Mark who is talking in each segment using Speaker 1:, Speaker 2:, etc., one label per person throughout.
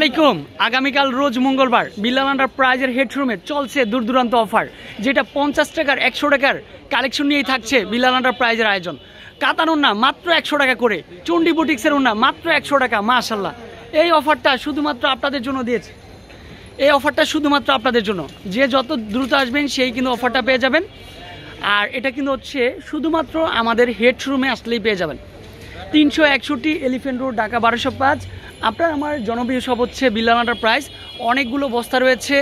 Speaker 1: আসসালামাইকুম। আগামীকাল রোজ মঙ্গলবার বিলাল এন্টারপ্রাইজের হেডরুমে চলছে দূর দূরান্ত অফার, যেটা 50 টাকার 100 টাকার কালেকশন নিয়েই থাকছে বিলাল এন্টারপ্রাইজের আয়োজন। কাতান ওন্না মাত্র 100 টাকা করে, চন্ডী বুটিক্সের ওন্না মাত্র 100 টাকা। মাশাআল্লাহ, এই অফারটা শুধুমাত্র আপনাদের জন্য দিয়েছে। এই অফারটা শুধুমাত্র আপনাদের জন্য, যে যত দ্রুত আসবেন সেই কিন্তু অফারটা পেয়ে যাবেন। আর এটা কিন্তু হচ্ছে শুধুমাত্র আমাদের হেডরুমে আসলেই পেয়ে যাবেন। 361 এলিফ্যান্ট রোড, ঢাকা 1205। আপনার আমার জনপ্রিয় সব হচ্ছে বিলাল এন্টারপ্রাইজ। অনেকগুলো বস্তা রয়েছে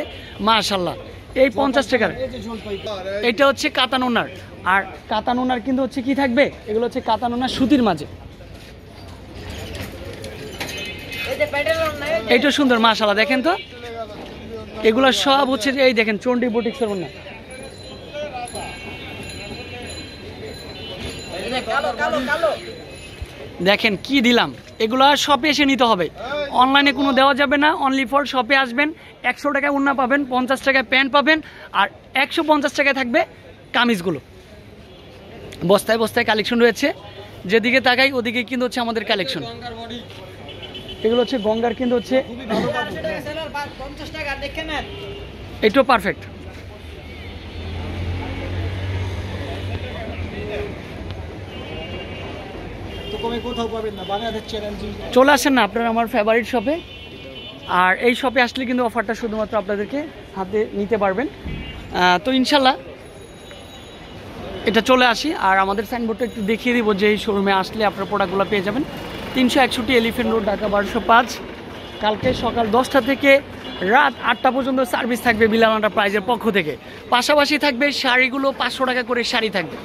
Speaker 1: মাশাআল্লাহ। এই 50 টাকার এটা হচ্ছে কাতান ওনার। আর কাতান ওনার কিন্তু হচ্ছে কি থাকবে, এগুলো হচ্ছে কাতান ওনার সুতির মাঝে। এইটা সুন্দর মাশাআল্লাহ, দেখেন তো এগুলো সব হচ্ছে যে এই দেখেন চন্ডী বুটিক্সের ওনা। দেখেন কি দিলাম, এগুলো শপে এসে নিতে হবে, অনলাইনে কোনো দেওয়া যাবে না। অনলি ফর শপে আসবেন, 100 টাকায় ওড়না পাবেন, 50 টাকায় প্যান্ট পাবেন, আর 150 টাকায় থাকবে কামিজগুলো। বস্তায় বস্তায় কালেকশন রয়েছে, যেদিকে তাকাই ওদিকে কিন্তু হচ্ছে আমাদের কালেকশন। এগুলো হচ্ছে গঙ্গার, কিন্তু হচ্ছে এটাও পারফেক্ট। চলে আসেন না আপনারা আমার ফেভারিট শপে। আর এই শপে আসলে কিন্তু অফারটা শুধুমাত্র আপনাদেরকে হাতে নিতে পারবেন। তো ইনশাল্লাহ এটা চলে আসি। আর আমাদের সাইনবোর্ডটা একটু দেখিয়ে দিব, যে এই শোরুমে আসলে আপনার প্রোডাক্টগুলো পেয়ে যাবেন। 361 এলিফ্যান্ট রোড, ঢাকা 1205। কালকে সকাল 10টা থেকে রাত 8টা পর্যন্ত সার্ভিস থাকবে বিলাল এন্টারপ্রাইজের পক্ষ থেকে। পাশাপাশি থাকবে শাড়িগুলো 500 টাকা করে শাড়ি থাকবে।